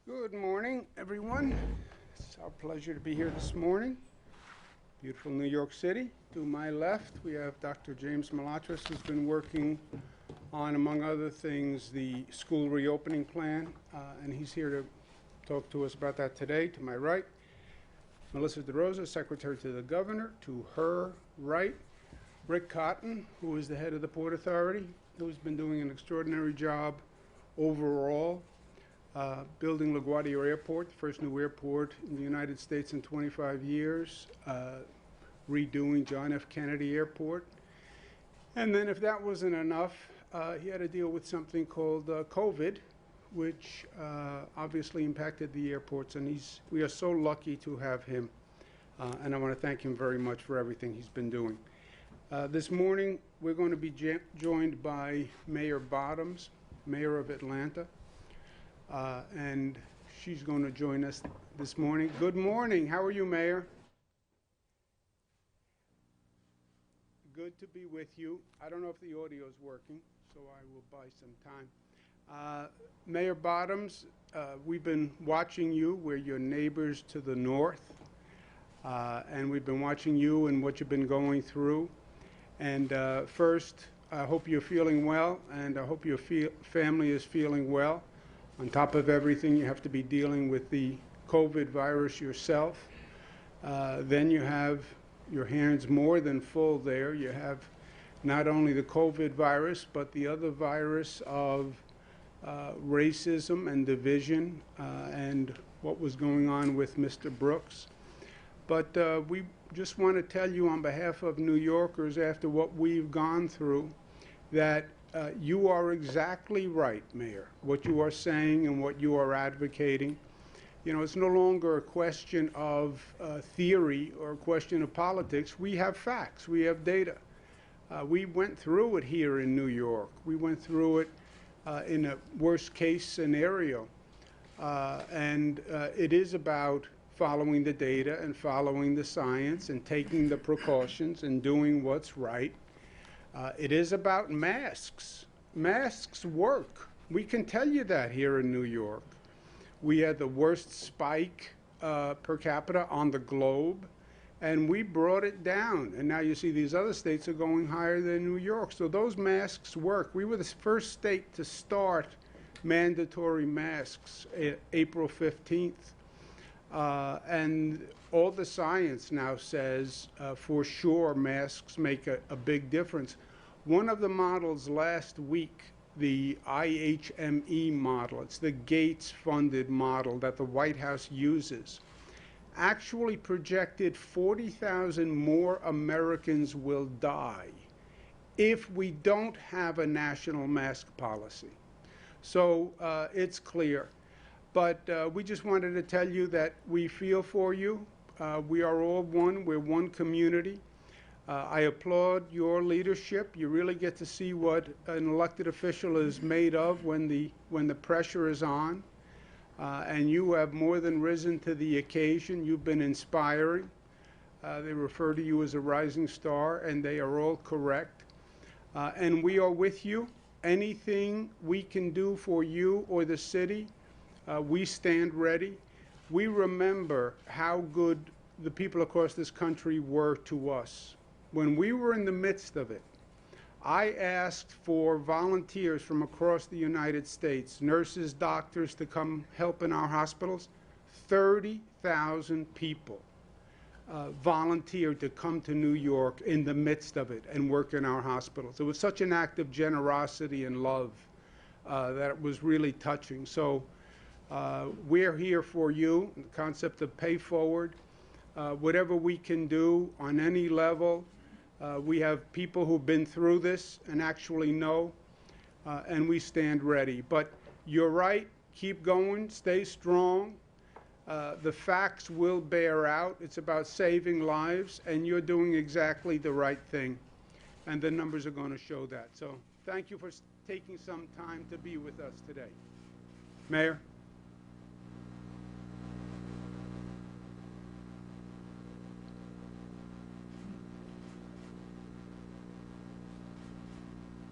Good morning, everyone. It's our pleasure to be here this morning. Beautiful New York City. To my left, we have Dr. James Malatras, who's been working on, among other things, the school reopening plan, and he's here to talk to us about that today. To my right, Melissa DeRosa, Secretary to the Governor. To her right, Rick Cotton, who is the head of the Port Authority, who's been doing an extraordinary job overall building LaGuardia Airport, the first new airport in the United States in 25 years, redoing John F. Kennedy Airport. And then if that wasn't enough, he had to deal with something called COVID, which obviously impacted the airports, and we are so lucky to have him. And I want to thank him very much for everything he's been doing. This morning, we're going to be joined by Mayor Bottoms, Mayor of Atlanta. And she's going to join us this morning. Good morning. How are you, Mayor? Good to be with you. I don't know if the audio is working, so I will buy some time. Mayor Bottoms, we've been watching you. We're your neighbors to the north, and we've been watching you and what you've been going through. And first, I hope you're feeling well, and I hope your family is feeling well. On top of everything, you have to be dealing with the COVID virus yourself. Then you have your hands more than full there. You have not only the COVID virus, but the other virus of racism and division and what was going on with Mr. Brooks. But we just want to tell you on behalf of New Yorkers, after what we've gone through, that you are exactly right, Mayor, what you are saying and what you are advocating. You know, it's no longer a question of theory or a question of politics. We have facts. We have data. We went through it here in New York. We went through it in a worst-case scenario. And it is about following the data and following the science and taking the precautions and doing what's right. It is about masks. Masks work. We can tell you that here in New York. We had the worst spike per capita on the globe, and we brought it down. And now you see these other states are going higher than New York. So those masks work. We were the first state to start mandatory masks April 15th. And all the science now says for sure masks make a big difference. One of the models last week, the IHME model, it's the Gates-funded model that the White House uses, actually projected 40,000 more Americans will die if we don't have a national mask policy. So it's clear. But we just wanted to tell you that we feel for you. We are all one. We're one community. I applaud your leadership. You really get to see what an elected official is made of when the pressure is on. And you have more than risen to the occasion. You've been inspiring. They refer to you as a rising star, and they are all correct. And we are with you. Anything we can do for you or the city, we stand ready. We remember how good the people across this country were to us. When we were in the midst of it, I asked for volunteers from across the United States, nurses, doctors, to come help in our hospitals. 30,000 people volunteered to come to New York in the midst of it and work in our hospitals. It was such an act of generosity and love that it was really touching. So we're here for you, the concept of pay forward. Whatever we can do on any level. We have people who've been through this and actually know, and we stand ready. But you're right. Keep going. Stay strong. The facts will bear out. It's about saving lives, and you're doing exactly the right thing. And the numbers are going to show that. So thank you for taking some time to be with us today. Mayor?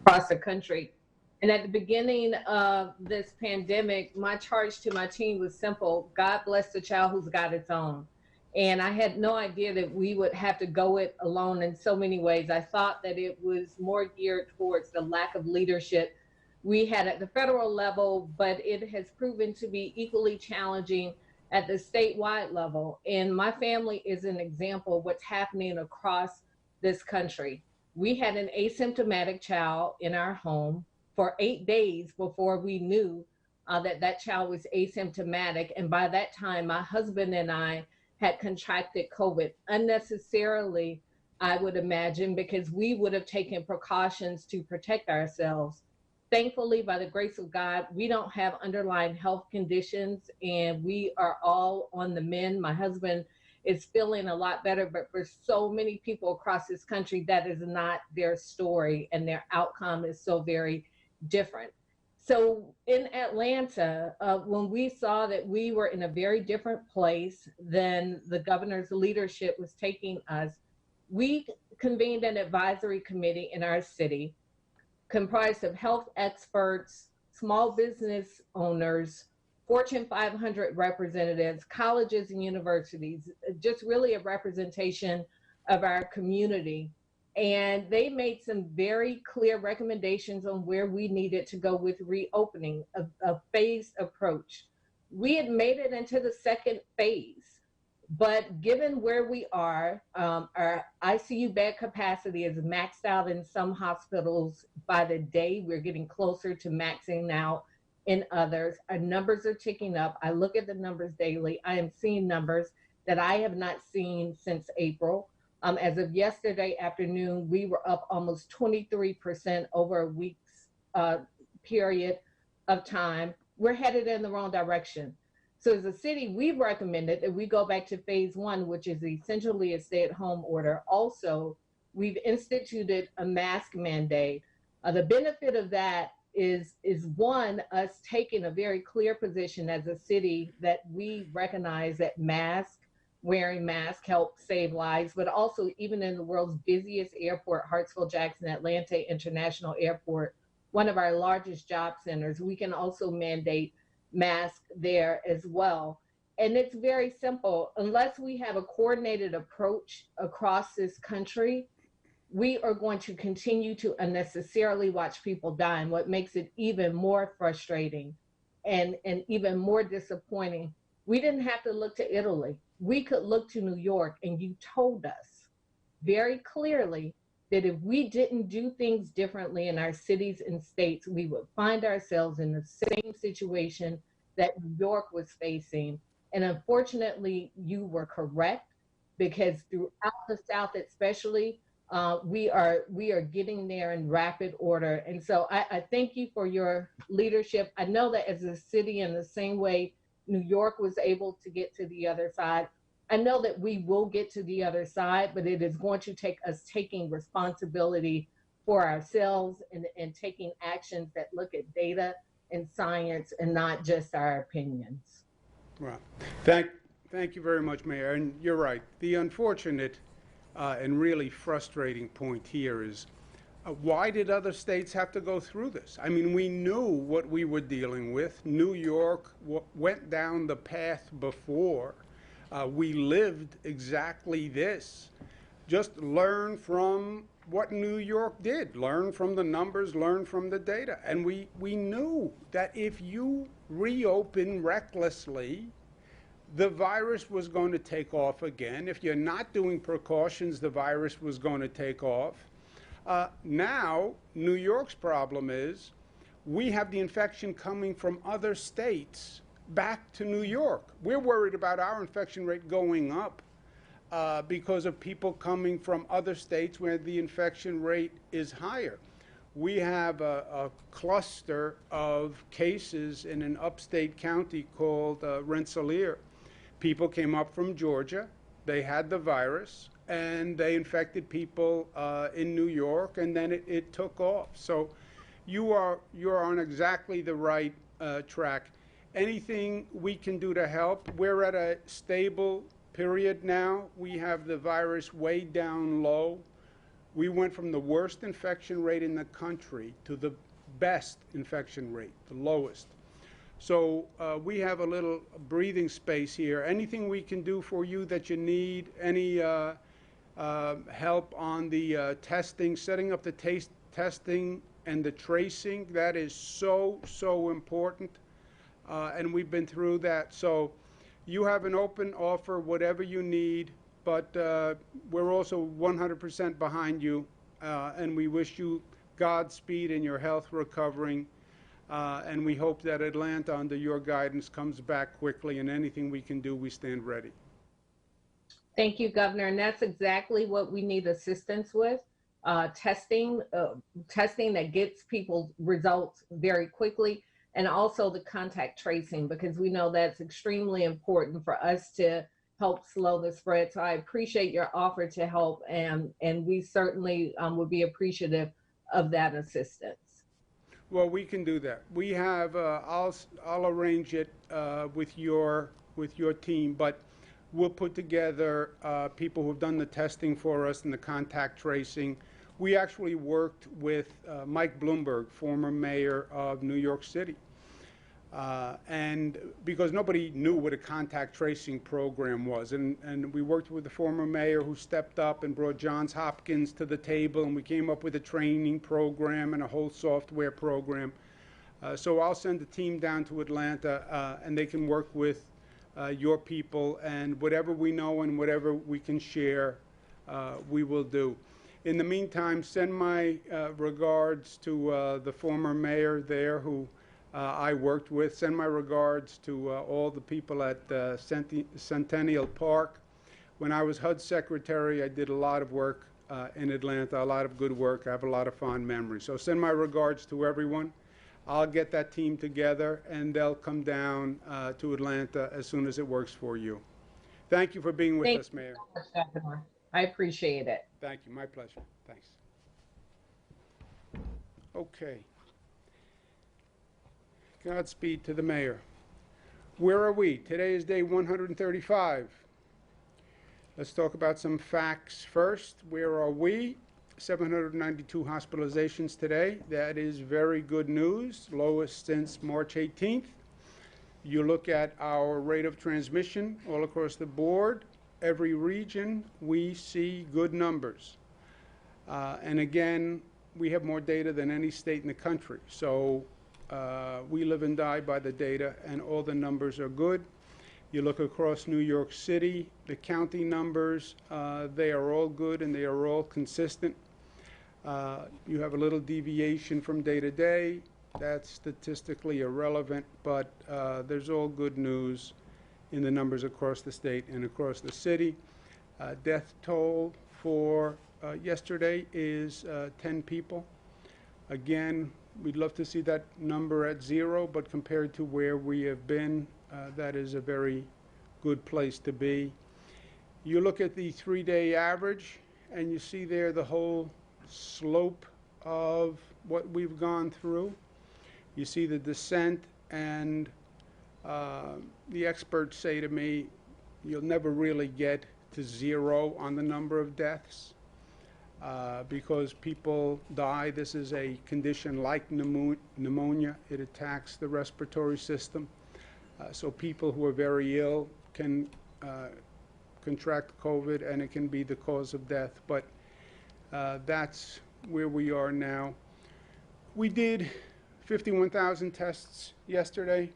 Across the country And at the beginning of this pandemic, my charge to my team was simple: God bless the child who's got its own. And I had no idea that we would have to go it alone in so many ways. I thought that it was more geared towards the lack of leadership we had at the federal level, but it has proven to be equally challenging at the statewide level. And my family is an example of what's happening across this country. We had an asymptomatic child in our home for 8 days before we knew that that child was asymptomatic. And by that time, my husband and I had contracted COVID unnecessarily, I would imagine, because we would have taken precautions to protect ourselves. Thankfully, by the grace of God, we don't have underlying health conditions and we are all on the mend. My husband is feeling a lot better, but for so many people across this country, that is not their story and their outcome is so very different. So in Atlanta, when we saw that we were in a very different place than the governor's leadership was taking us, we convened an advisory committee in our city comprised of health experts, small business owners, Fortune 500 representatives, colleges and universities, just really a representation of our community. And they made some very clear recommendations on where we needed to go with reopening, a phased approach. We had made it into the second phase, but given where we are, our ICU bed capacity is maxed out in some hospitals. By the day, we're getting closer to maxing out in others. Our numbers are ticking up. I look at the numbers daily. I am seeing numbers that I have not seen since April. As of yesterday afternoon, we were up almost 23% over a week's period of time. We're headed in the wrong direction. So as a city, we've recommended that we go back to phase one, which is essentially a stay-at-home order. Also, we've instituted a mask mandate. The benefit of that is one, us taking a very clear position as a city that we recognize that wearing masks help save lives, but also even in the world's busiest airport, Hartsfield-Jackson Atlanta International Airport, one of our largest job centers, we can also mandate mask there as well. And it's very simple. Unless we have a coordinated approach across this country, we are going to continue to unnecessarily watch people die. And what makes it even more frustrating and even more disappointing, we didn't have to look to Italy. We could look to New York, and you told us very clearly that if we didn't do things differently in our cities and states, we would find ourselves in the same situation that New York was facing. And unfortunately, you were correct, because throughout the South, especially, we are getting there in rapid order. And so I thank you for your leadership. I know that as a city, in the same way New York was able to get to the other side, I know that we will get to the other side, but it is going to take us taking responsibility for ourselves and taking actions that look at data and science and not just our opinions. Right. Thank you very much, Mayor. And you're right. The unfortunate and really frustrating point here is why did other states have to go through this? I mean, we knew what we were dealing with. New York went down the path before. We lived exactly this. Just learn from what New York did. Learn from the numbers, learn from the data. And we knew that if you reopen recklessly, the virus was going to take off again. If you're not doing precautions, the virus was going to take off. Now, New York's problem is we have the infection coming from other states back to New York. We're worried about our infection rate going up because of people coming from other states where the infection rate is higher. We have a cluster of cases in an upstate county called Rensselaer. People came up from Georgia, they had the virus, and they infected people in New York, and then it took off. So you're on exactly the right track. Anything we can do to help? We're at a stable period now. We have the virus way down low. We went from the worst infection rate in the country to the best infection rate, the lowest. So we have a little breathing space here. Anything we can do for you that you need, any help on the testing, setting up the testing and the tracing, that is so, so important. And we've been through that. So you have an open offer, whatever you need, but we're also 100% behind you, and we wish you Godspeed in your health recovering, and we hope that Atlanta, under your guidance, comes back quickly, and anything we can do, we stand ready. Thank you, Governor, and that's exactly what we need assistance with. Testing that gets people results very quickly, and also the contact tracing, because we know that's extremely important for us to help slow the spread. So I appreciate your offer to help, and we certainly would be appreciative of that assistance. Well, we can do that. We have, I'll arrange it with your team, but we'll put together people who've done the testing for us and the contact tracing. We actually worked with Mike Bloomberg, former mayor of New York City. And because nobody knew what a contact tracing program was. And we worked with the former mayor who stepped up and brought Johns Hopkins to the table, and we came up with a training program and a whole software program. So I'll send a team down to Atlanta, and they can work with your people, and whatever we know and whatever we can share, we will do. In the meantime, send my regards to the former mayor there who I worked with. Send my regards to all the people at Centennial Park. When I was HUD secretary, I did a lot of work in Atlanta, a lot of good work. I have a lot of fond memories. So send my regards to everyone. I'll get that team together, and they'll come down to Atlanta as soon as it works for you. Thank you for being with us, Mayor. I appreciate it. Thank you. My pleasure. Thanks. Okay. Godspeed to the mayor. Where are we? Today is day 135. Let's talk about some facts first. Where are we? 792 hospitalizations today. That is very good news, lowest since March 18th. You look at our rate of transmission all across the board, every region, we see good numbers. And again, we have more data than any state in the country. So we live and die by the data, and all the numbers are good. You look across New York City, the county numbers, they are all good and they are all consistent. You have a little deviation from day to day. That's statistically irrelevant, but there's all good news in the numbers across the state and across the city. Death toll for yesterday is 10 people. Again, we'd love to see that number at 0, but compared to where we have been, that is a very good place to be. You look at the 3-day average, and you see there the whole slope of what we've gone through. You see the descent, and the experts say to me, you'll never really get to 0 on the number of deaths because people die. This is a condition like pneumonia. It attacks the respiratory system. So people who are very ill can contract COVID, and it can be the cause of death. But that's where we are now. We did 51,000 tests yesterday,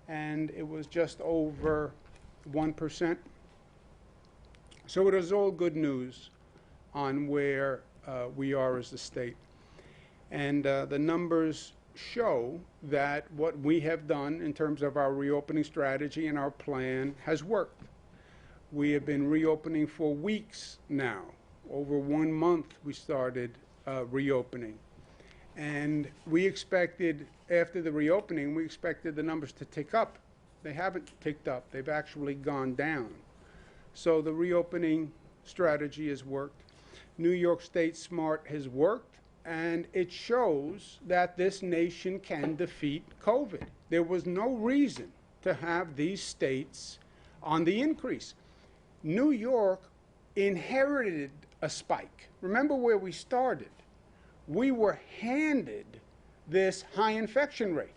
and it was just over 1%. So it is all good news on where we are as a state. And the numbers show that what we have done in terms of our reopening strategy and our plan has worked. We have been reopening for weeks now. Over 1 month we started reopening. And we expected, after the reopening, we expected the numbers to tick up. They haven't ticked up. They've actually gone down. So the reopening strategy has worked. New York State SMART has worked, and it shows that this nation can defeat COVID. There was no reason to have these states on the increase. New York inherited a spike. Remember where we started. We were handed this high infection rate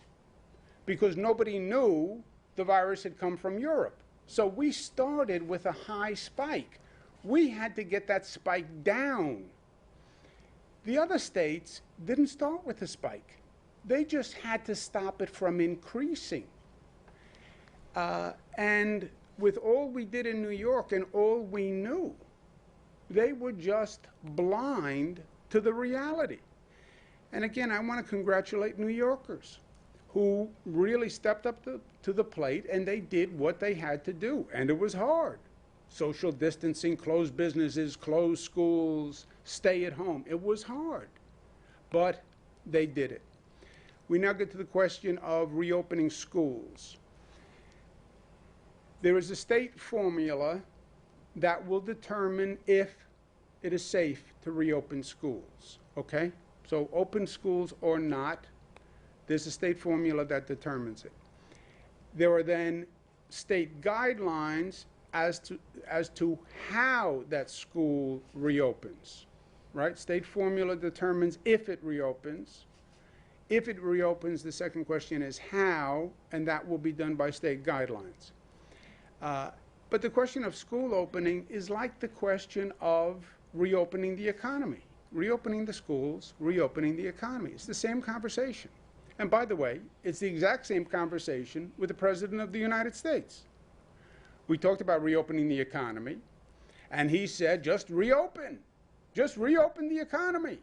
because nobody knew the virus had come from Europe. So we started with a high spike. We had to get that spike down. The other states didn't start with a spike. They just had to stop it from increasing. And with all we did in New York and all we knew, they were just blind to the reality. And again, I want to congratulate New Yorkers who really stepped up to the plate, and they did what they had to do. And it was hard. Social distancing, close businesses, close schools, stay at home. It was hard, but they did it. We now get to the question of reopening schools. There is a state formula that will determine if it is safe to reopen schools, okay? So open schools or not, there's a state formula that determines it. There are then state guidelines as to how that school reopens, right? State formula determines if it reopens. If it reopens, the second question is how, and that will be done by state guidelines. But the question of school opening is like the question of reopening the economy. Reopening the schools, reopening the economy. It's the same conversation. And by the way, it's the exact same conversation with the President of the United States. We talked about reopening the economy, and he said, just reopen the economy.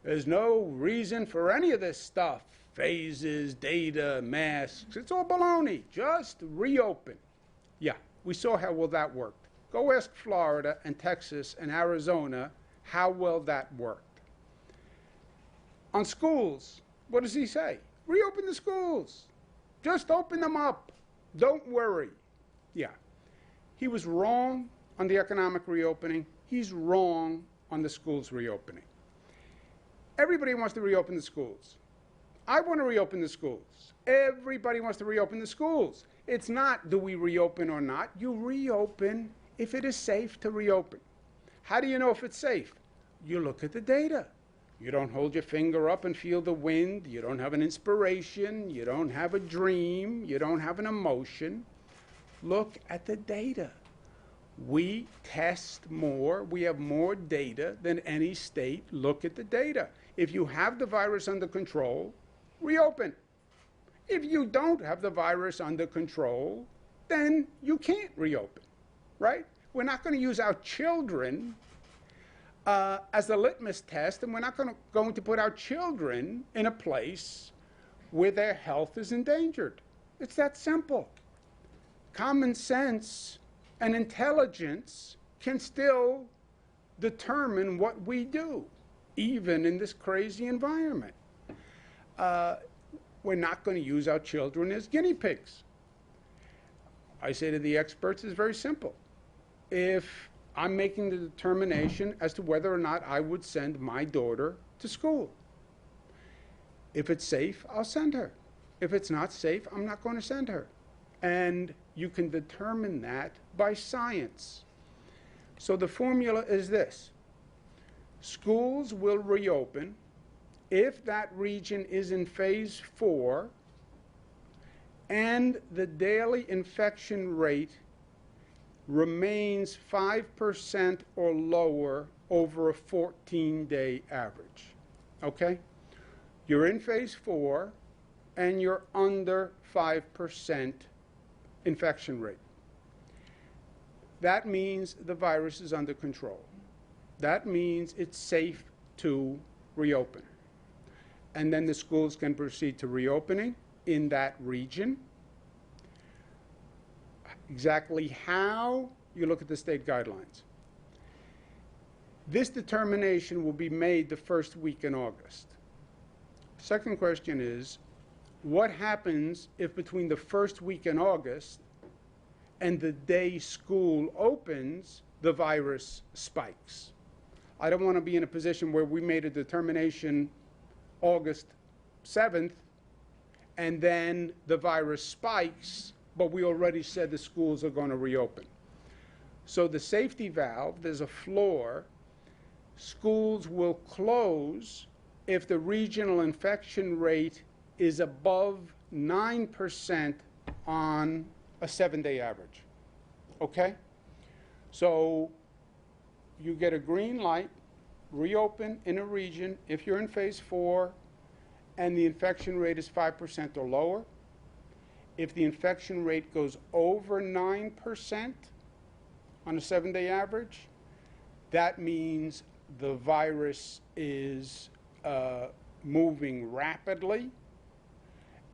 There's no reason for any of this stuff, phases, data, masks, it's all baloney, just reopen. Yeah, we saw how well that worked. Go ask Florida and Texas and Arizona how well that worked. On schools, what does he say? Reopen the schools. Just open them up. Don't worry. Yeah. He was wrong on the economic reopening. He's wrong on the schools reopening. Everybody wants to reopen the schools. I want to reopen the schools. Everybody wants to reopen the schools. It's not do we reopen or not. You reopen if it is safe to reopen. How do you know if it's safe? You look at the data. You don't hold your finger up and feel the wind. You don't have an inspiration. You don't have a dream. You don't have an emotion. Look at the data. We test more. We have more data than any state. Look at the data. If you have the virus under control, reopen. If you don't have the virus under control, then you can't reopen, right? We're not going to use our children as a litmus test, and we're not going to put our children in a place where their health is endangered. It's that simple. Common sense and intelligence can still determine what we do, even in this crazy environment. We're not going to use our children as guinea pigs. I say to the experts, it's very simple. If I'm making the determination as to whether or not I would send my daughter to school. If it's safe, I'll send her. If it's not safe, I'm not going to send her. And you can determine that by science. So the formula is this. Schools will reopen if that region is in phase 4 and the daily infection rate remains 5% or lower over a 14-day average. Okay? You're in phase 4 and you're under 5% infection rate. That means the virus is under control. That means it's safe to reopen. And then the schools can proceed to reopening in that region. Exactly how, you look at the state guidelines. This determination will be made the first week in August. Second question is, what happens if between the first week in August and the day school opens, the virus spikes? I don't want to be in a position where we made a determination August 7th and then the virus spikes, but we already said the schools are going to reopen. So the safety valve, there's a floor. Schools will close if the regional infection rate is above 9% on a 7-day average. Okay? So you get a green light, reopen in a region if you're in phase 4 and the infection rate is 5% or lower. If the infection rate goes over 9% on a 7-day average, that means the virus is moving rapidly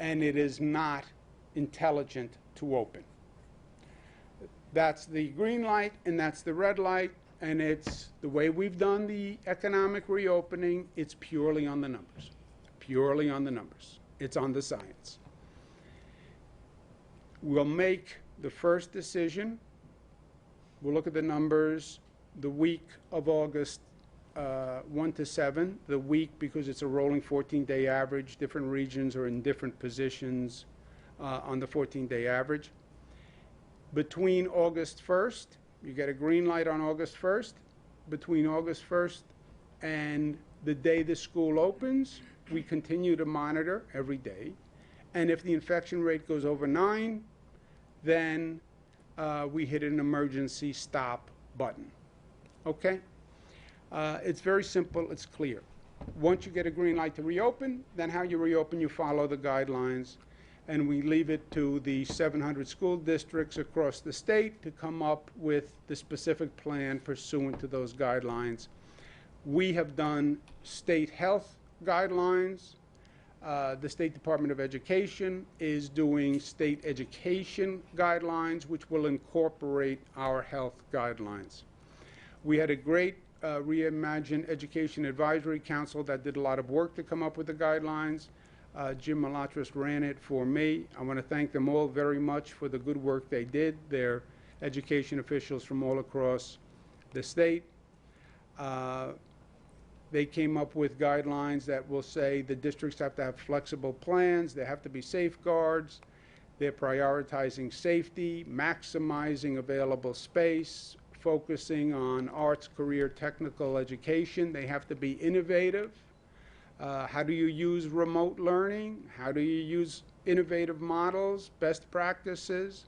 and it is not intelligent to open. That's the green light and that's the red light, and it's the way we've done the economic reopening. It's purely on the numbers. Purely on the numbers. It's on the science. We'll make the first decision. We'll look at the numbers the week of August 1 to 7, the week because it's a rolling 14-day average. Different regions are in different positions on the 14-day average. Between August 1st, you get a green light on August 1st. Between August 1st and the day the school opens, we continue to monitor every day. And if the infection rate goes over 9, then we hit an emergency stop button. Okay? It's very simple. It's clear. Once you get a green light to reopen, then how you reopen, you follow the guidelines. And we leave it to the 700 school districts across the state to come up with the specific plan pursuant to those guidelines. We have done state health guidelines. The State Department of Education is doing state education guidelines, which will incorporate our health guidelines. We had a great Reimagine Education Advisory Council that did a lot of work to come up with the guidelines. Jim Malatras ran it for me. I want to thank them all very much for the good work they did. They're education officials from all across the state. They came up with guidelines that will say the districts have to have flexible plans, there have to be safeguards, they're prioritizing safety, maximizing available space, focusing on arts, career, technical education. They have to be innovative. How do you use remote learning? How do you use innovative models, best practices?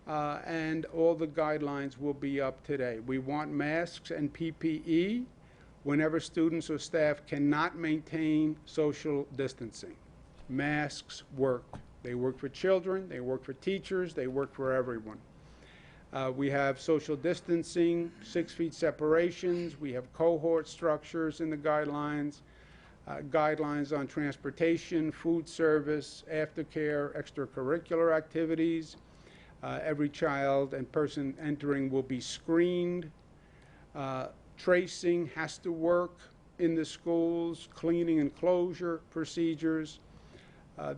And all the guidelines will be up today. We want masks and PPE whenever students or staff cannot maintain social distancing. Masks work. They work for children, they work for teachers, they work for everyone. We have social distancing, 6 feet separations. We have cohort structures in the guidelines. Guidelines on transportation, food service, aftercare, extracurricular activities. Every child and person entering will be screened. Tracing has to work in the schools, cleaning and closure procedures.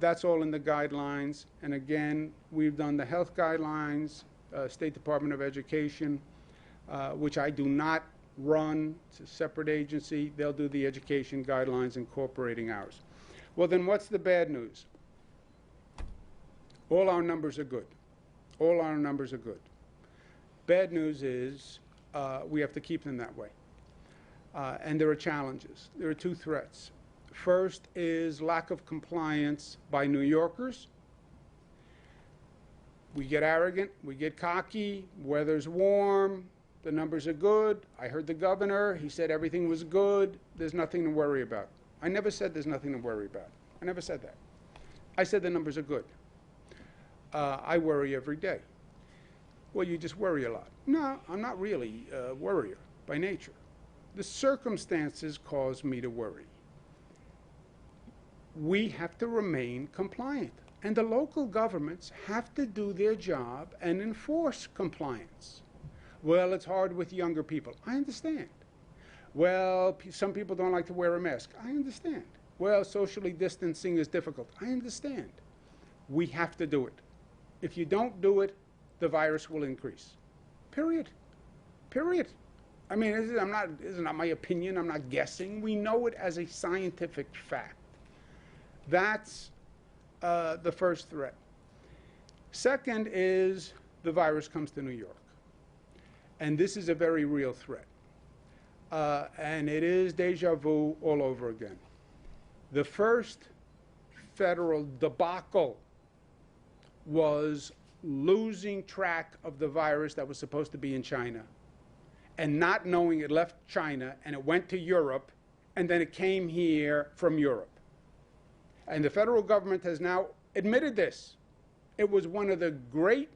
That's all in the guidelines. And again, we've done the health guidelines, State Department of Education, which I do not run. It's a separate agency. They'll do the education guidelines incorporating ours. Well, then what's the bad news? All our numbers are good. All our numbers are good. Bad news is we have to keep them that way. And there are challenges. There are 2 threats. First is lack of compliance by New Yorkers. We get arrogant, we get cocky, weather's warm, the numbers are good. I heard the governor, he said everything was good, there's nothing to worry about. I never said there's nothing to worry about. I never said that. I said the numbers are good. I worry every day. Well, you just worry a lot. No, I'm not really a worrier by nature. The circumstances cause me to worry. We have to remain compliant, and the local governments have to do their job and enforce compliance. Well, it's hard with younger people. I understand. Well, some people don't like to wear a mask. I understand. Well, socially distancing is difficult. I understand. We have to do it. If you don't do it, the virus will increase. Period. Period. I mean, this is not my opinion. I'm not guessing. We know it as a scientific fact. That's the first threat. Second is the virus comes to New York. And this is a very real threat. And it is deja vu all over again. The first federal debacle was losing track of the virus that was supposed to be in China and not knowing it left China and it went to Europe and then it came here from Europe. And the federal government has now admitted this. It was one of the great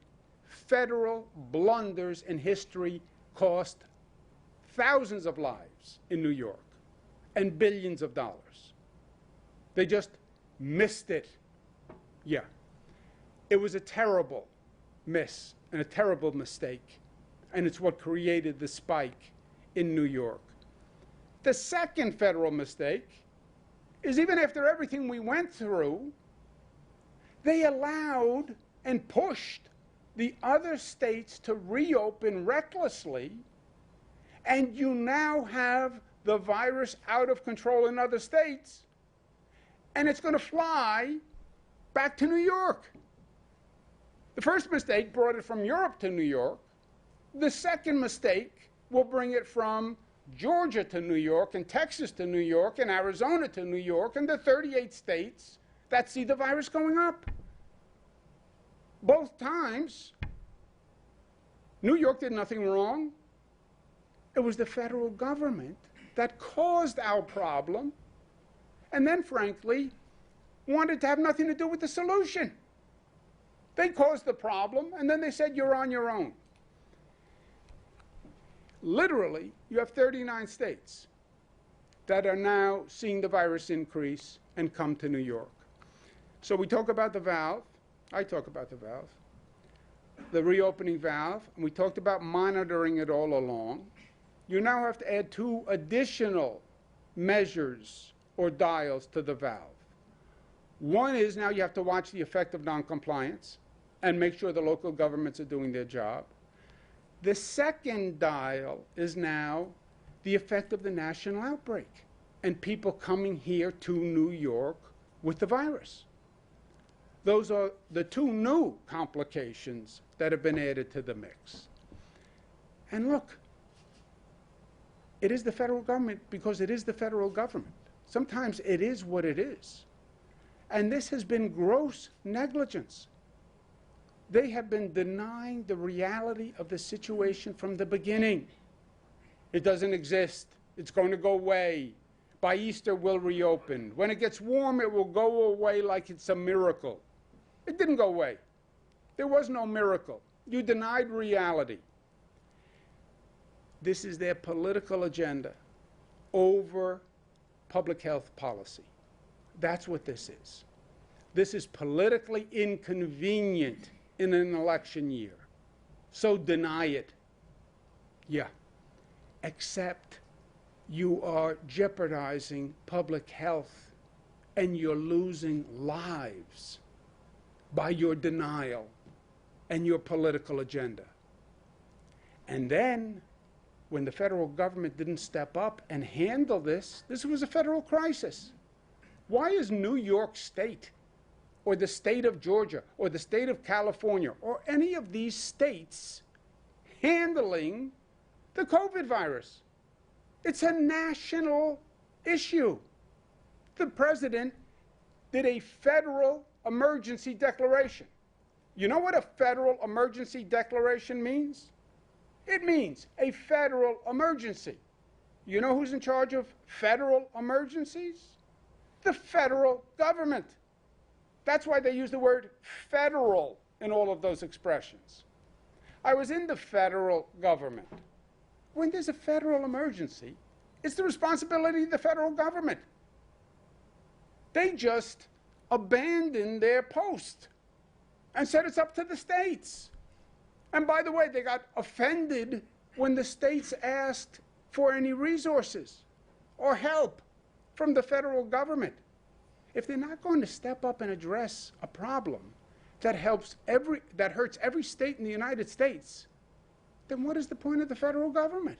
federal blunders in history, cost thousands of lives in New York and billions of dollars. They just missed it. Yeah. It was a terrible miss and a terrible mistake. And it's what created the spike in New York. The second federal mistake is even after everything we went through, they allowed and pushed the other states to reopen recklessly, and you now have the virus out of control in other states, and it's going to fly back to New York. The first mistake brought it from Europe to New York. The second mistake will bring it from Georgia to New York, and Texas to New York, and Arizona to New York, and the 38 states that see the virus going up. Both times, New York did nothing wrong. It was the federal government that caused our problem, and then, frankly, wanted to have nothing to do with the solution. They caused the problem, and then they said, you're on your own. Literally, you have 39 states that are now seeing the virus increase and come to New York. So we talk about the valve. I talk about the valve, the reopening valve, and we talked about monitoring it all along. You now have to add 2 additional measures or dials to the valve. One is now you have to watch the effect of noncompliance and make sure the local governments are doing their job. The second dial is now the effect of the national outbreak and people coming here to New York with the virus. Those are the 2 new complications that have been added to the mix. And look, it is the federal government because it is the federal government. Sometimes it is what it is. And this has been gross negligence. They have been denying the reality of the situation from the beginning. It doesn't exist. It's going to go away. By Easter, we'll reopen. When it gets warm, it will go away like it's a miracle. It didn't go away. There was no miracle. You denied reality. This is their political agenda over public health policy. That's what this is. This is politically inconvenient in an election year. So deny it. Yeah. Except you are jeopardizing public health and you're losing lives by your denial and your political agenda. And then, when the federal government didn't step up and handle this, this was a federal crisis. Why is New York State, or the state of Georgia, or the state of California, or any of these states handling the COVID virus? It's a national issue. The president did a federal emergency declaration. You know what a federal emergency declaration means? It means a federal emergency. You know who's in charge of federal emergencies? The federal government. That's why they use the word federal in all of those expressions. I was in the federal government. When there's a federal emergency, it's the responsibility of the federal government. They just abandoned their post and said it's up to the states. And by the way, they got offended when the states asked for any resources or help from the federal government. If they're not going to step up and address a problem that hurts every state in the United States, then what is the point of the federal government?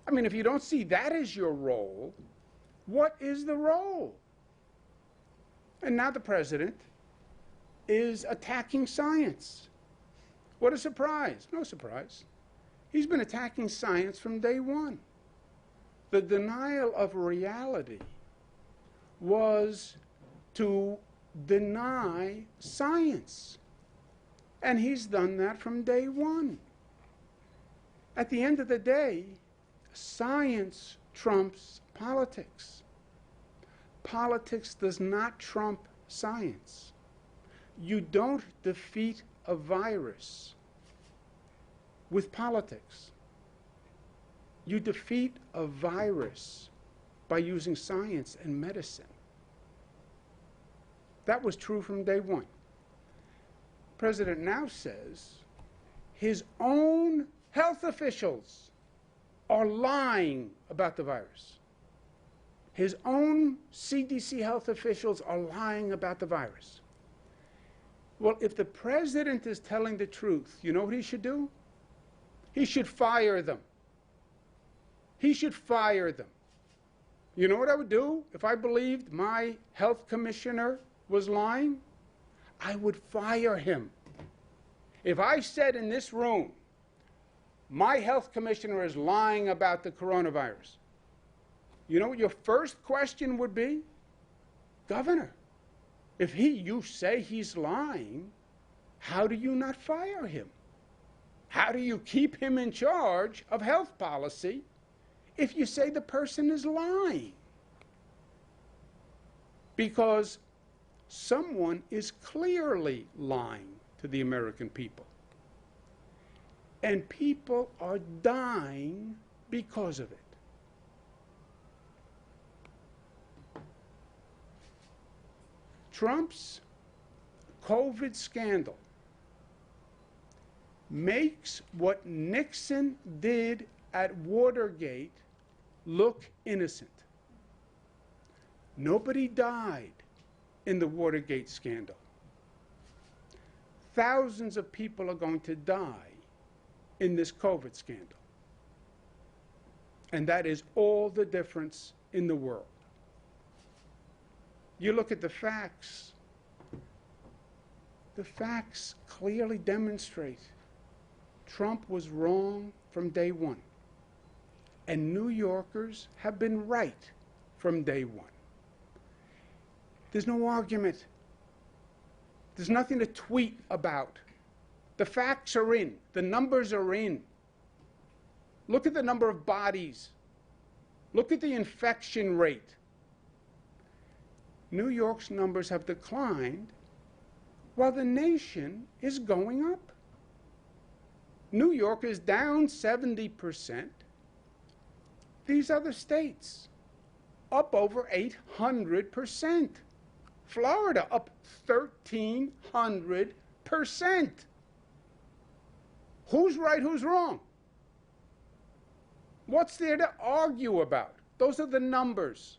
I mean, if you don't see that as your role, what is the role? And now the president is attacking science. What a surprise. No surprise. He's been attacking science from day one. The denial of reality was to deny science. And he's done that from day one. At the end of the day, science trumps politics. Politics does not trump science. You don't defeat a virus with politics. You defeat a virus by using science and medicine. That was true from day one. The president now says his own health officials are lying about the virus. His own CDC health officials are lying about the virus. Well, if the president is telling the truth, you know what he should do? He should fire them. He should fire them. You know what I would do if I believed my health commissioner was lying? I would fire him. If I said in this room, my health commissioner is lying about the coronavirus, you know what your first question would be? Governor, if you say he's lying, how do you not fire him? How do you keep him in charge of health policy if you say the person is lying? Because someone is clearly lying to the American people. And people are dying because of it. Trump's COVID scandal makes what Nixon did at Watergate look innocent. Nobody died in the Watergate scandal. Thousands of people are going to die in this COVID scandal. And that is all the difference in the world. You look at the facts. The facts clearly demonstrate Trump was wrong from day one. And New Yorkers have been right from day one. There's no argument. There's nothing to tweet about. The facts are in. The numbers are in. Look at the number of bodies. Look at the infection rate. New York's numbers have declined while the nation is going up. New York is down 70%. These other states up over 800%. Florida up 1,300%. Who's right, who's wrong? What's there to argue about? Those are the numbers.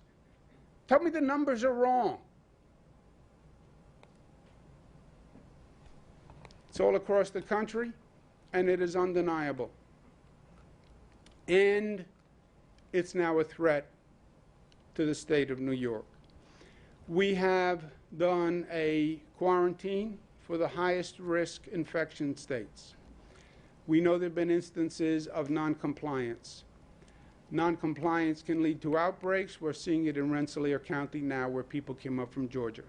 Tell me the numbers are wrong. It's all across the country, and it is undeniable. And it's now a threat to the state of New York. We have done a quarantine for the highest risk infection states. We know there have been instances of noncompliance. Noncompliance can lead to outbreaks. We're seeing it in Rensselaer County now, where people came up from Georgia.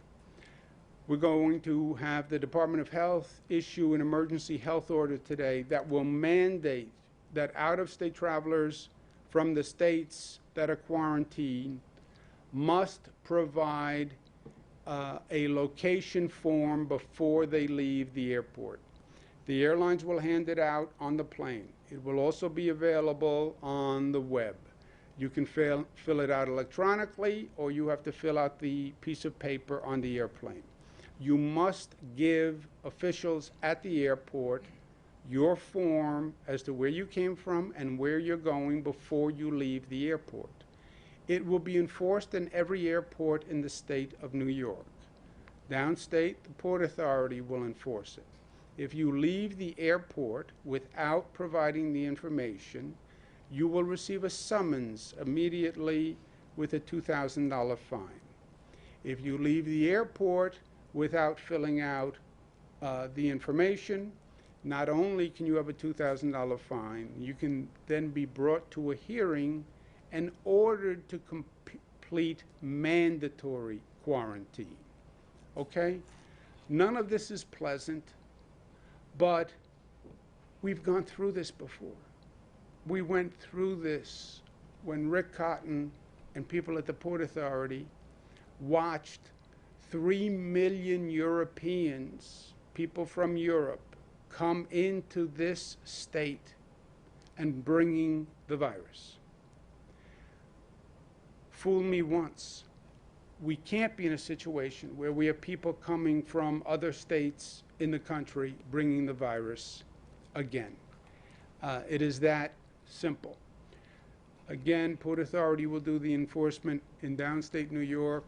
We're going to have the Department of Health issue an emergency health order today that will mandate that out-of-state travelers from the states that are quarantined must provide a location form before they leave the airport. The airlines will hand it out on the plane. It will also be available on the web. You can fill it out electronically, or you have to fill out the piece of paper on the airplane. You must give officials at the airport your form as to where you came from and where you're going before you leave the airport. It will be enforced in every airport in the state of New York. Downstate, the Port Authority will enforce it. If you leave the airport without providing the information, you will receive a summons immediately with a $2,000 fine. If you leave the airport without filling out the information, not only can you have a $2,000 fine, you can then be brought to a hearing and ordered to complete mandatory quarantine. Okay? None of this is pleasant, but we've gone through this before. We went through this when Rick Cotton and people at the Port Authority watched 3 million Europeans, people from Europe, come into this state and bringing the virus. Fool me once. We can't be in a situation where we have people coming from other states in the country bringing the virus again. It is that simple. Again, Port Authority will do the enforcement in downstate New York.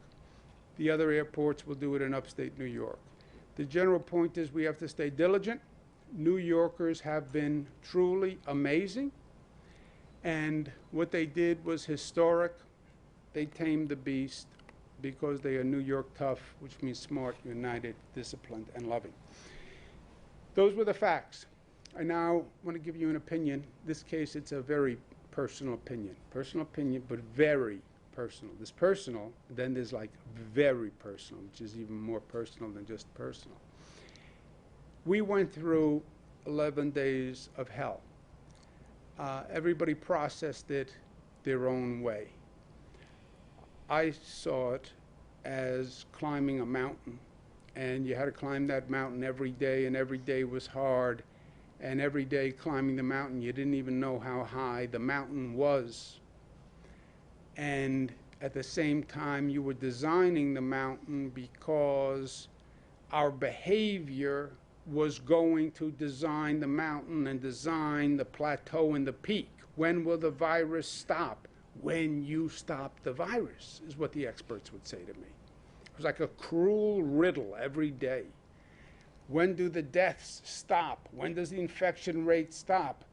The other airports will do it in upstate New York. The general point is we have to stay diligent. New Yorkers have been truly amazing, and what they did was historic. They tamed the beast because they are New York tough, which means smart, united, disciplined, and loving. Those were the facts. I now want to give you an opinion. In this case, it's a very personal opinion, but very personal. There's personal, then there's like very personal, which is even more personal than just personal. We went through 11 days of hell. Everybody processed it their own way. I saw it as climbing a mountain, and you had to climb that mountain every day, and every day was hard, and every day climbing the mountain, you didn't even know how high the mountain was. And at the same time, you were designing the mountain because our behavior was going to design the mountain and design the plateau and the peak. When will the virus stop? When you stop the virus, is what the experts would say to me. It was like a cruel riddle every day. When do the deaths stop? When does the infection rate stop?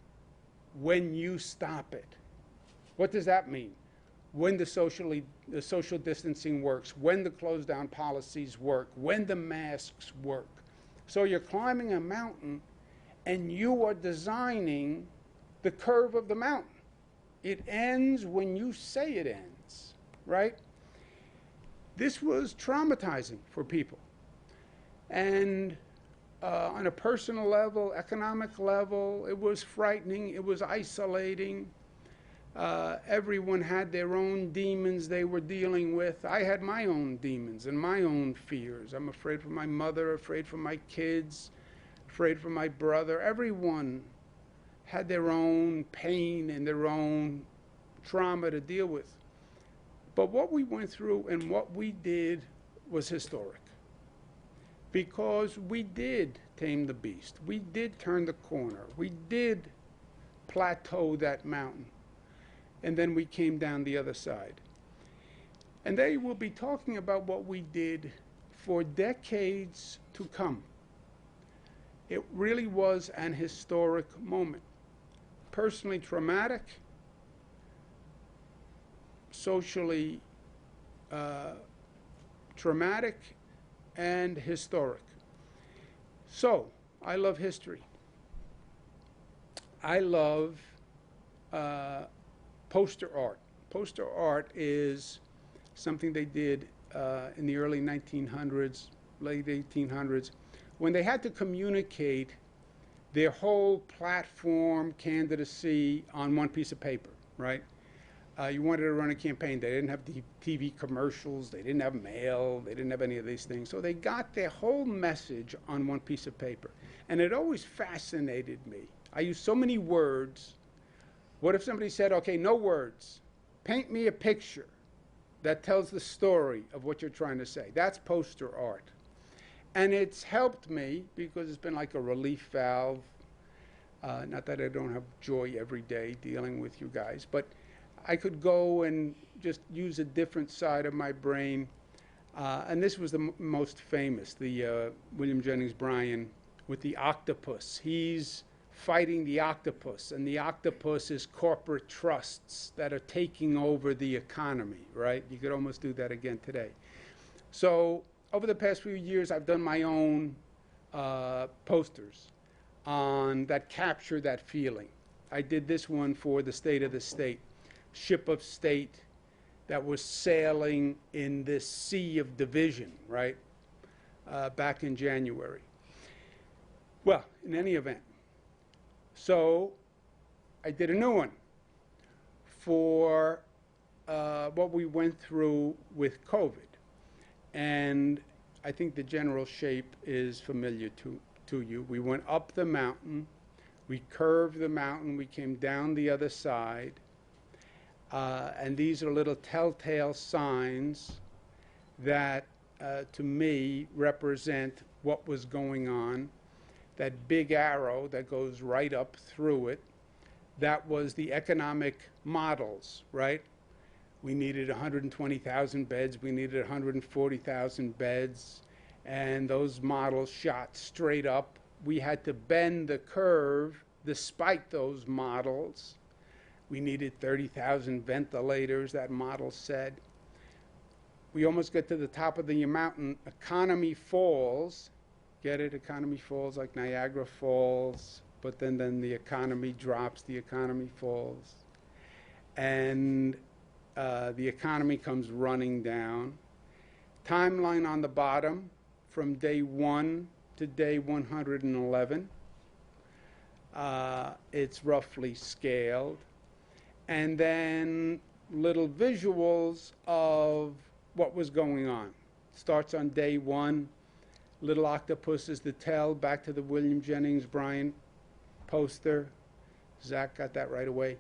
When you stop it. What does that mean? When the social distancing works, when the close down policies work, when the masks work. So you're climbing a mountain and you are designing the curve of the mountain. It ends when you say it ends, right? This was traumatizing for people. And on a personal level, economic level, it was frightening, it was isolating. Everyone had their own demons they were dealing with. I had my own demons and my own fears. I'm afraid for my mother, afraid for my kids, afraid for my brother. Everyone had their own pain and their own trauma to deal with. But what we went through and what we did was historic. Because we did tame the beast. We did turn the corner. We did plateau that mountain. And then we came down the other side. And they will be talking about what we did for decades to come. It really was an historic moment. Personally traumatic, socially traumatic, and historic. So, I love history. I love poster art. Poster art is something they did in the early 1900s, late 1800s, when they had to communicate their whole platform candidacy on one piece of paper, right? You wanted to run a campaign. They didn't have TV commercials. They didn't have mail. They didn't have any of these things. So they got their whole message on one piece of paper. And it always fascinated me. I used so many words. What if somebody said, okay, no words. Paint me a picture that tells the story of what you're trying to say. That's poster art. And it's helped me because it's been like a relief valve. Not that I don't have joy every day dealing with you guys, but I could go and just use a different side of my brain. And this was the most famous, the William Jennings Bryan with the octopus. He's fighting the octopus, and the octopus is corporate trusts that are taking over the economy, right? You could almost do that again today. So over the past few years, I've done my own posters on that capture that feeling. I did this one for the State of the State, Ship of State, that was sailing in this sea of division, right, back in January. Well, in any event, so I did a new one for what we went through with COVID. And I think the general shape is familiar to you. We went up the mountain, we curved the mountain, we came down the other side. And these are little telltale signs that, to me, represent what was going on. That big arrow that goes right up through it, that was the economic models, right? We needed 120,000 beds, we needed 140,000 beds, and those models shot straight up. We had to bend the curve despite those models. We needed 30,000 ventilators, that model said. We almost get to the top of the mountain. Economy falls. Get it? Economy falls like Niagara Falls. But then the economy drops, the economy falls. And the economy comes running down. Timeline on the bottom from day 1 to day 111. It's roughly scaled. And then little visuals of what was going on. Starts on day 1. Little octopuses, the tail, back to the William Jennings Bryan poster. Zach got that right away.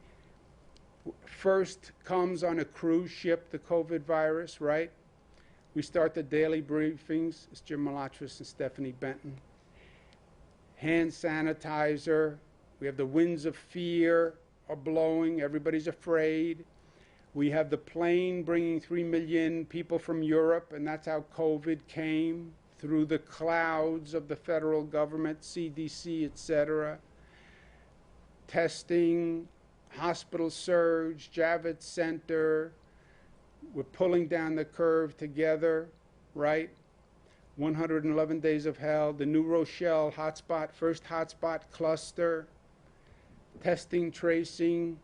First comes on a cruise ship, the COVID virus, right? We start the daily briefings. It's Jim Malatras and Stephanie Benton. Hand sanitizer. We have the winds of fear are blowing. Everybody's afraid. We have the plane bringing 3 million people from Europe, and that's how COVID came, through the clouds of the federal government, CDC, etc. Testing, hospital surge, Javits Center. We're pulling down the curve together, right? 111 days of hell, the New Rochelle hotspot, first hotspot cluster, testing, tracing,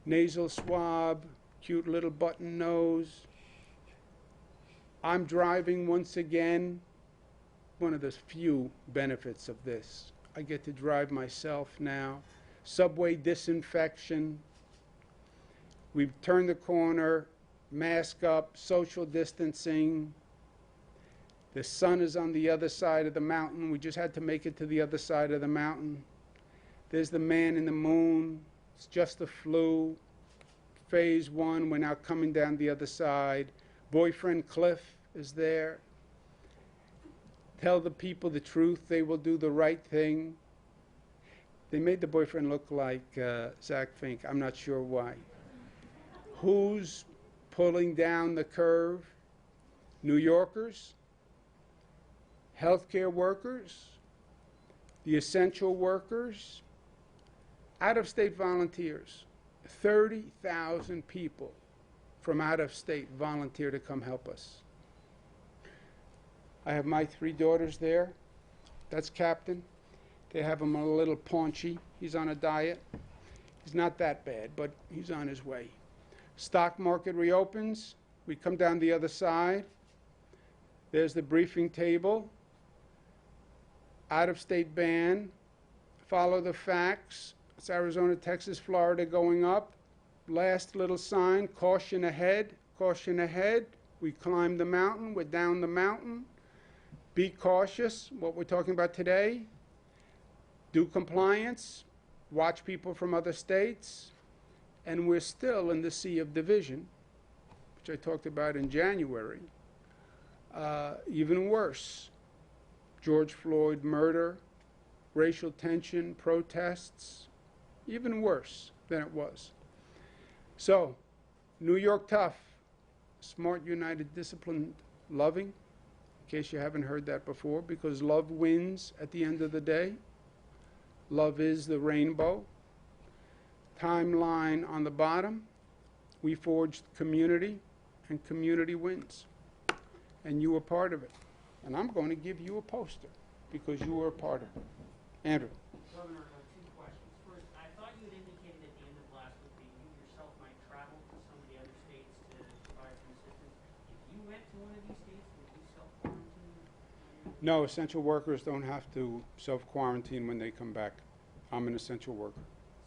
nasal swab, cute little button nose. I'm driving once again. One of the few benefits of this. I get to drive myself now. Subway disinfection. We've turned the corner, mask up, social distancing. The sun is on the other side of the mountain. We just had to make it to the other side of the mountain. There's the man in the moon. It's just the flu. Phase 1, we're now coming down the other side. Boyfriend Cliff is there. Tell the people the truth, they will do the right thing. They made the boyfriend look like Zach Fink. I'm not sure why. Who's pulling down the curve? New Yorkers, healthcare workers, the essential workers, out-of-state volunteers. 30,000 people from out of state volunteer to come help us. I have my 3 daughters there. That's Captain. They have him a little paunchy. He's on a diet. He's not that bad, but he's on his way. Stock market reopens. We come down the other side. There's the briefing table. Out-of-state ban. Follow the facts. It's Arizona, Texas, Florida going up. Last little sign, caution ahead, caution ahead. We climb the mountain, we're down the mountain. Be cautious, what we're talking about today. Do compliance, watch people from other states. And we're still in the sea of division, which I talked about in January. Even worse, George Floyd murder, racial tension, protests, even worse than it was. So, New York tough, smart, united, disciplined, loving, in case you haven't heard that before, because love wins at the end of the day. Love is the rainbow. Timeline on the bottom. We forged community, and community wins. And you were part of it. And I'm going to give you a poster, because you were a part of it. Andrew. Governor, 2 questions. First, I thought you had indicated at the end of last week that you yourself might travel to some of the other states No, essential workers don't have to self-quarantine when they come back. I'm an essential worker.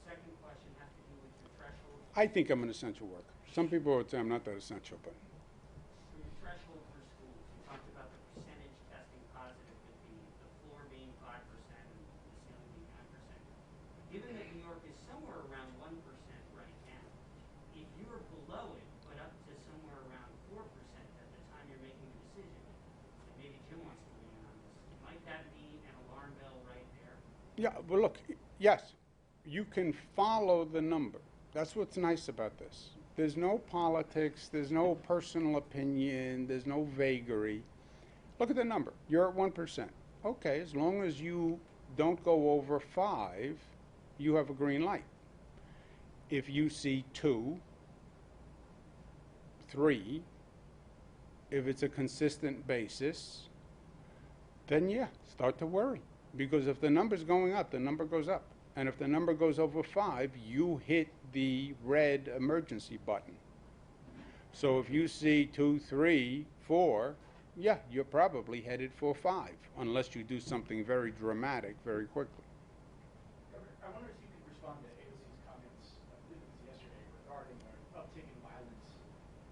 Second question has to do with your threshold. I think I'm an essential worker. Some people would say I'm not that essential, but For your threshold for schools, you talked about the percentage testing positive with the floor being 5% and the ceiling being 9%. Given that New York is somewhere around 1% right now, if you're below it, but up to somewhere around 4% at the time you're making the decision, and maybe Jim wants to weigh in on this, might that be an alarm bell right there? yeah, well, look, yes, you can follow the number. That's what's nice about this. There's no politics, there's no personal opinion, there's no vagary. Look at the number. You're at 1%. Okay, as long as you don't go over 5, you have a green light. If you see 2, 3, if it's a consistent basis, then yeah, start to worry. Because if the number's going up, the number goes up. And if the number goes over 5, you hit the red emergency button. So if you see 2, 3, 4, yeah, you're probably headed for 5, unless you do something very dramatic very quickly. Governor, I wonder if you could respond to AOC's comments, I believe it was yesterday, regarding an uptick in violence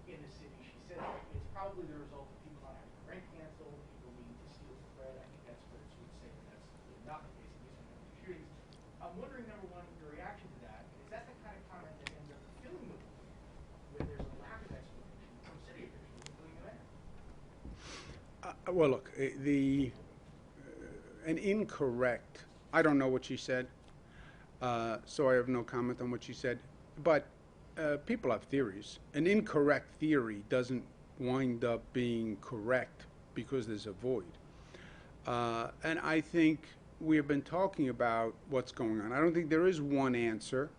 in the city. She said that it's probably the result of people not having their rent canceled, people needing to steal for bread. I think that's what she would say, but that's not the case, at least when it comes to shootings. I'm wondering, number one, your reaction to that, and is that the kind of comment that ends up filling the void when there's a lack of explanation from city officials, including the mayor? Well, look, an incorrect, I don't know what she said, so I have no comment on what she said, but people have theories. An incorrect theory doesn't wind up being correct because there's a void. And I think we have been talking about what's going on. I don't think there is one answer,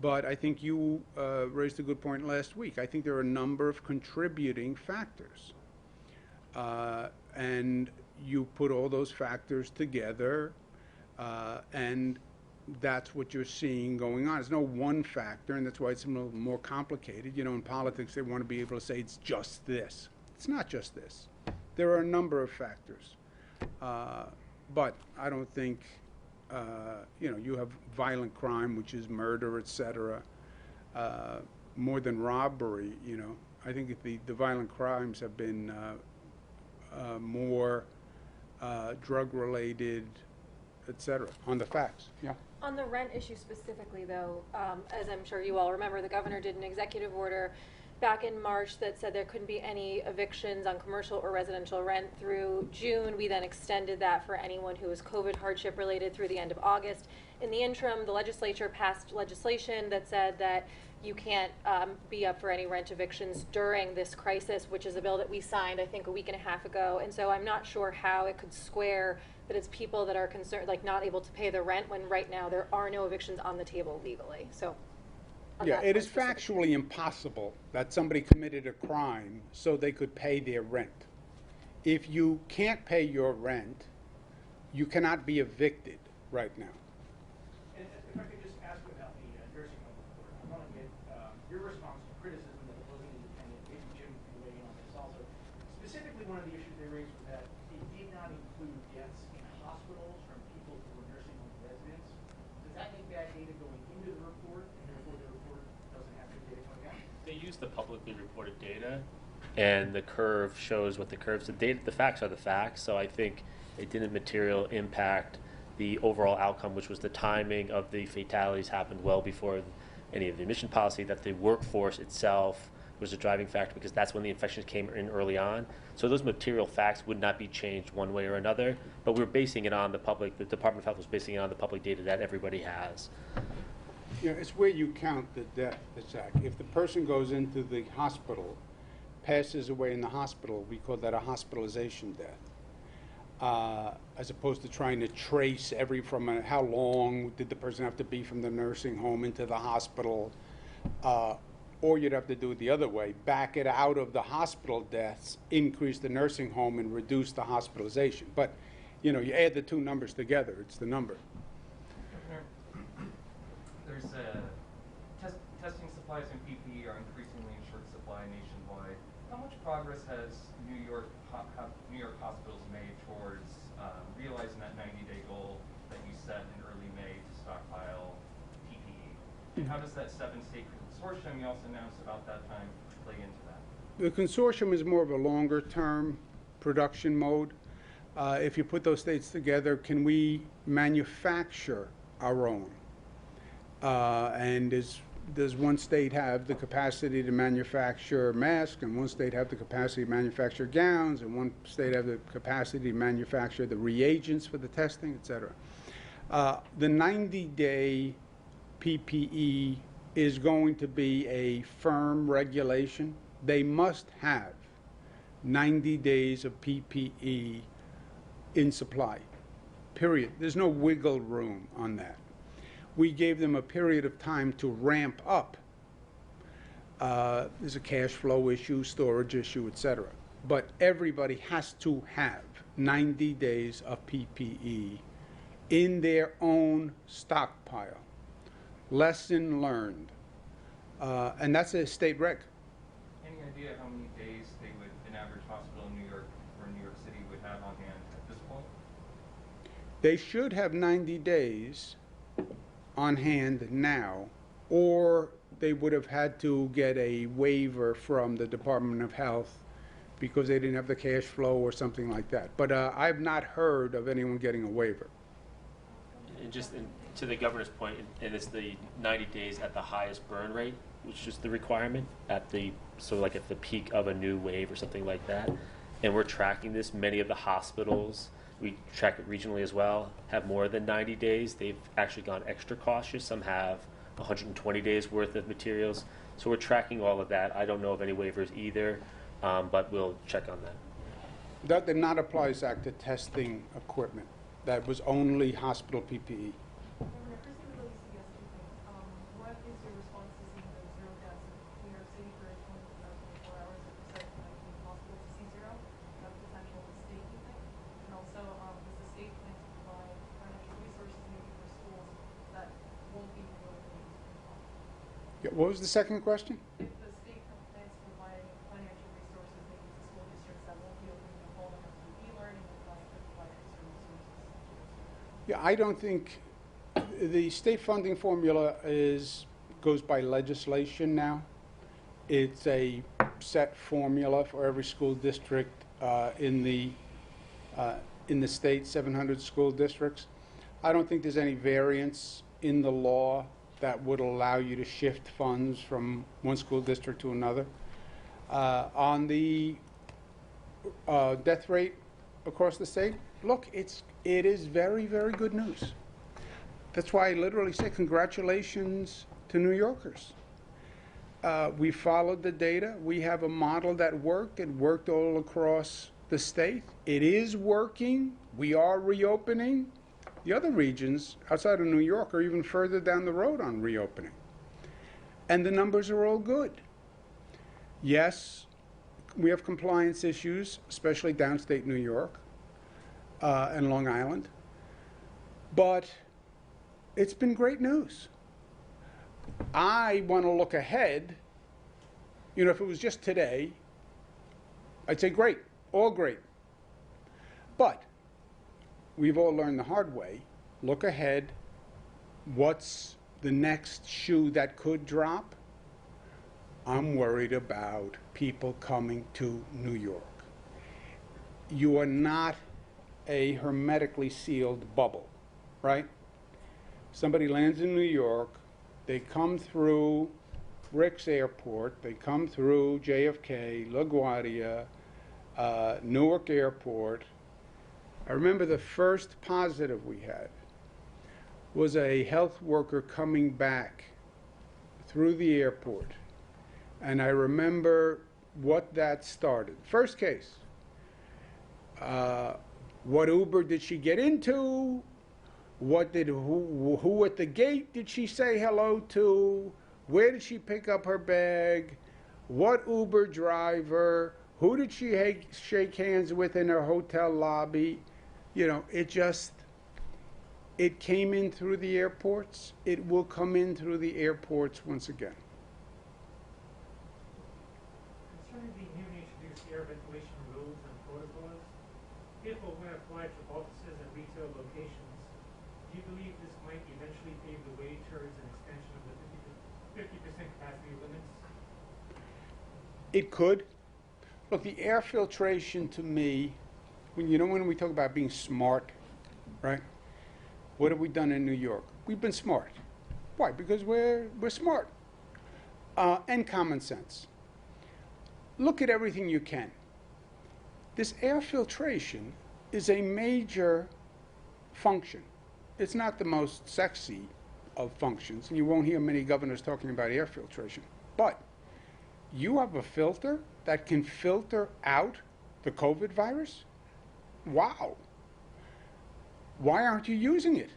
but I think you raised a good point last week. I think there are a number of contributing factors. And you put all those factors together, and that's what you're seeing going on. There's no one factor, and that's why it's a little more complicated. You know, in politics, they want to be able to say it's just this. It's not just this. There are a number of factors. But I don't think, you have violent crime, which is murder, etc., more than robbery, I think the violent crimes have been more drug-related, etc., on the facts. Yeah. On the rent issue specifically, though, as I'm sure you all remember, the governor did an executive order back in March that said there couldn't be any evictions on commercial or residential rent through June. We then extended that for anyone who was COVID hardship related through the end of August. In the interim, the legislature passed legislation that said that you can't be up for any rent evictions during this crisis, which is a bill that we signed, I think, a week and a half ago. And so I'm not sure how it could square that it's people that are concerned, like not able to pay their rent, when right now there are no evictions on the table legally. So. Yeah, it is factually impossible that somebody committed a crime so they could pay their rent. If you can't pay your rent, you cannot be evicted right now. And if I could just ask about the nursing home report, I want to get your response to criticism that it wasn't independent. Maybe Jim can weigh in on this also. Specifically, one of the issues they raised was that it did not include deaths in hospitals from people who were nursing home residents. Does that make bad data going into the report, and therefore the report doesn't have good data coming out? They use the publicly reported data, and the curve shows what the curves. The facts are the facts. So I think it didn't material impact the overall outcome, which was the timing of the fatalities happened well before any of the admission policy. That the workforce itself was a driving factor because that's when the infections came in early on. So those material facts would not be changed one way or another. But we're basing it on the public. The Department of Health was basing it on the public data that everybody has. Yeah, it's where you count the death, Zach. If the person goes into the hospital, passes away in the hospital, we call that a hospitalization death, as opposed to trying to trace how long did the person have to be from the nursing home into the hospital, or you'd have to do it the other way, back it out of the hospital deaths, increase the nursing home, and reduce the hospitalization. But, you add the two numbers together, it's the number. There's testing supplies and PPE are increasingly in short supply nationwide. how much progress has have New York hospitals made towards realizing that 90-day goal that you set in early May to stockpile PPE? And how does that 7-state consortium you also announced about that time play into that? The consortium is more of a longer-term production mode. If you put those states together, can we manufacture our own? And does one state have the capacity to manufacture masks, and one state have the capacity to manufacture gowns, and one state have the capacity to manufacture the reagents for the testing, et cetera? The 90-day PPE is going to be a firm regulation. They must have 90 days of PPE in supply, period. There's no wiggle room on that. We gave them a period of time to ramp up. There's a cash flow issue, storage issue, et cetera. But everybody has to have 90 days of PPE in their own stockpile. Lesson learned. And that's a state reg. Any idea how many days an average hospital in New York or New York City would have on hand at this point? They should have 90 days on hand now, or they would have had to get a waiver from the Department of Health because they didn't have the cash flow or something like that. But I've not heard of anyone getting a waiver. And just to the governor's point, and it's the 90 days at the highest burn rate, which is the requirement at the peak of a new wave or something like that. And we're tracking this. Many of the hospitals, we track it regionally as well, have more than 90 days. They've actually gone extra cautious. Some have 120 days worth of materials. So we're tracking all of that. I don't know of any waivers either, but we'll check on that. That did not apply, Zach, to testing equipment. That was only hospital PPE. Governor, Christie would like to suggest two things. What is your response to seeing the 0 deaths in New York City for 24 hours if the site might be possible to see 0? That's potential mistake, you think? And also, does the state plan to provide financial resources maybe for schools that won't be reopening in the fall? Yeah, what was the second question? If the state plans to provide financial resources maybe to school districts that won't be opening in the fall that have to do e-learning, if that's to provide extra resources. Yeah, I don't think the state funding formula goes by legislation now. It's a set formula for every school district in the state, 700 school districts. I don't think there's any variance in the law that would allow you to shift funds from one school district to another. On the death rate across the state, look, it is very, very good news. That's why I literally say congratulations to New Yorkers. We followed the data. We have a model that worked. It worked all across the state. It is working. We are reopening. The other regions outside of New York are even further down the road on reopening. And the numbers are all good. Yes, we have compliance issues, especially downstate New York and Long Island. But it's been great news. I want to look ahead. You know, if it was just today, I'd say great, all great. But we've all learned the hard way. Look ahead. What's the next shoe that could drop? I'm worried about people coming to New York. You are not a hermetically sealed bubble, right? Somebody lands in New York, they come through Rick's Airport, they come through JFK, LaGuardia, Newark Airport. I remember the first positive we had was a health worker coming back through the airport. And I remember what that started. First case. What Uber did she get into? Who at the gate did she say hello to? Where did she pick up her bag? What Uber driver? Who did she shake hands with in her hotel lobby? You know, it came in through the airports. It will come in through the airports once again. Concerning the new nature air ventilation rules and protocols, if or when applied to offices and retail locations, do you believe this might eventually pave the way towards an extension of the 50% capacity limits? It could. Look, the air filtration to me, when we talk about being smart, right? What have we done in New York? We've been smart. Why? Because we're smart. And common sense. Look at everything you can. This air filtration is a major function. It's not the most sexy of functions, and you won't hear many governors talking about air filtration. But you have a filter that can filter out the COVID virus? Wow. Why aren't you using it?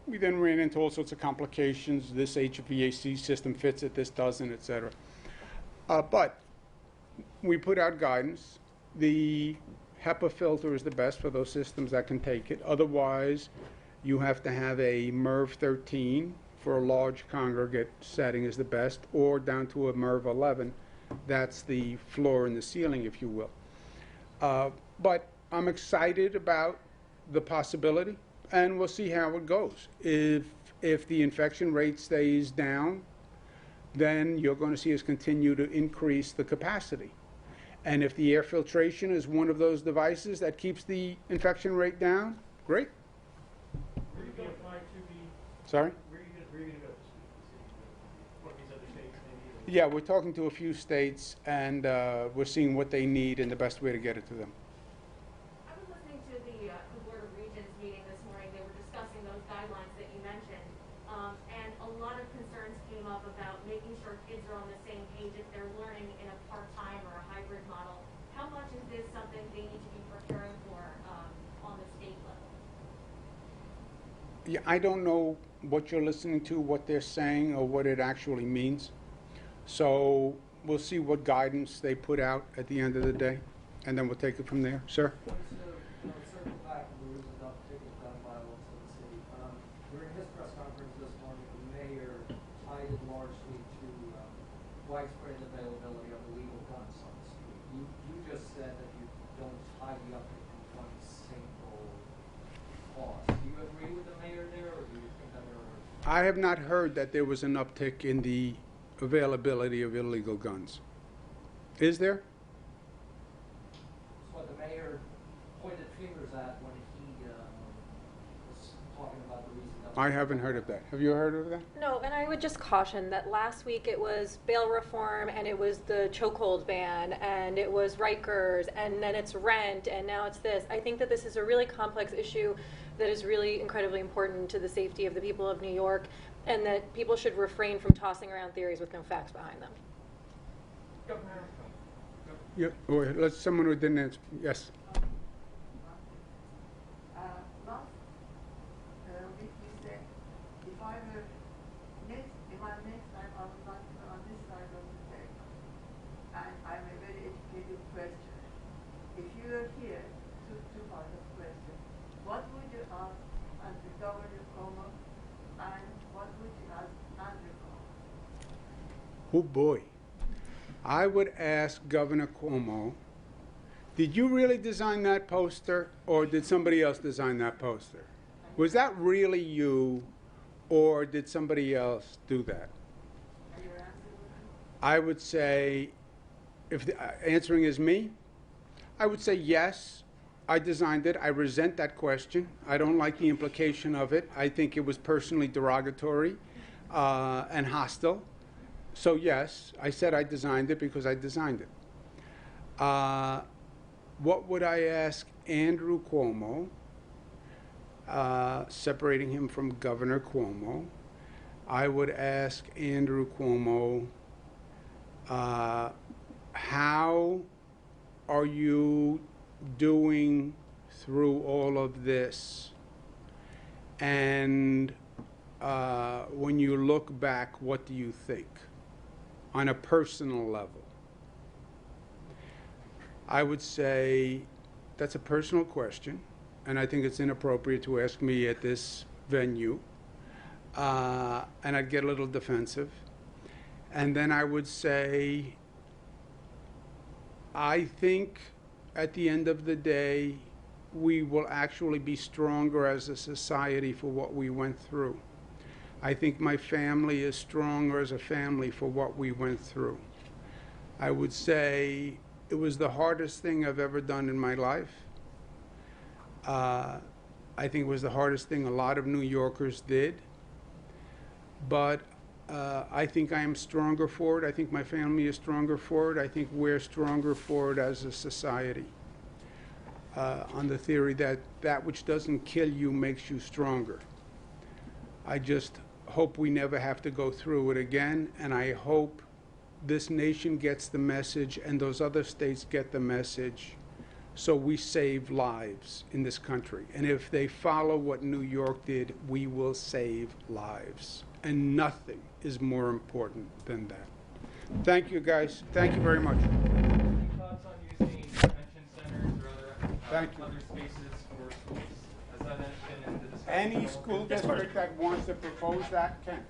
We then ran into all sorts of complications. This HVAC system fits it, this doesn't, etc. But we put out guidance. The HEPA filter is the best for those systems that can take it. Otherwise, you have to have a MERV 13 for a large congregate setting is the best, or down to a MERV 11. That's the floor and the ceiling, if you will. But I'm excited about the possibility, and we'll see how it goes. If the infection rate stays down, then you're going to see us continue to increase the capacity. And if the air filtration is one of those devices that keeps the infection rate down, great. Where are you going to apply to the... Sorry? Where are you going to go this week? One of these other states, maybe? Yeah, we're talking to a few states, and we're seeing what they need and the best way to get it to them. I was listening to the Board of Regents meeting this morning. They were discussing those guidelines that you mentioned, and a lot of concerns came up about making sure kids are on the same page if they're learning in a part-time or a hybrid model. How much is this something they need to be preparing for on the state level? Yeah, I don't know what you're listening to, what they're saying, or what it actually means. So we'll see what guidance they put out at the end of the day, and then we'll take it from there. Sir? Circle back on the rules of uptake of gun violence in the city. During his press conference this morning, the mayor tied it largely to widespread availability of illegal guns on the street. You just said that you don't tie the uptake to one single cause. Do you agree with the mayor there, or do you think that there are... I have not heard that there was an uptick in the availability of illegal guns. Is there? That's what the mayor pointed fingers at when he was talking about the reason. I haven't heard of that. Have you heard of that? No, and I would just caution that last week it was bail reform, and it was the chokehold ban, and it was Rikers, and then it's rent, and now it's this. I think that this is a really complex issue that is really incredibly important to the safety of the people of New York, and that people should refrain from tossing around theories with no facts behind them. Governor, Yeah, or let's someone who didn't answer. Yes. Last week you said, if I'm next time I would like to be on this side of the table, and I'm a very educated questioner. If you were here, two part of question, what would you ask the Governor Cuomo, and what would you ask Andrew Cuomo? Oh boy. I would ask Governor Cuomo, did you really design that poster, or did somebody else design that poster? Was that really you, or did somebody else do that? I would say, if the, answering is me, I would say yes, I designed it. I resent that question. I don't like the implication of it. I think it was personally derogatory and hostile. So yes, I said I designed it because I designed it. What would I ask Andrew Cuomo, separating him from Governor Cuomo? I would ask Andrew Cuomo, how are you doing through all of this? And when you look back, what do you think? On a personal level. I would say that's a personal question, and I think it's inappropriate to ask me at this venue, and I'd get a little defensive. And then I would say, I think at the end of the day, we will actually be stronger as a society for what we went through. I think my family is stronger as a family for what we went through. I would say it was the hardest thing I've ever done in my life. I think it was the hardest thing a lot of New Yorkers did. But I think I am stronger for it. I think my family is stronger for it. I think we're stronger for it as a society. On the theory that that which doesn't kill you makes you stronger. I just hope we never have to go through it again, and I hope this nation gets the message and those other states get the message, so we save lives in this country. And if they follow what New York did, we will save lives. And nothing is more important than that. Thank you, guys. Thank you very much. Any thoughts on using detention centers or Thank you. other spaces for schools? Has that been in the discussion? Any school district that wants to propose that can.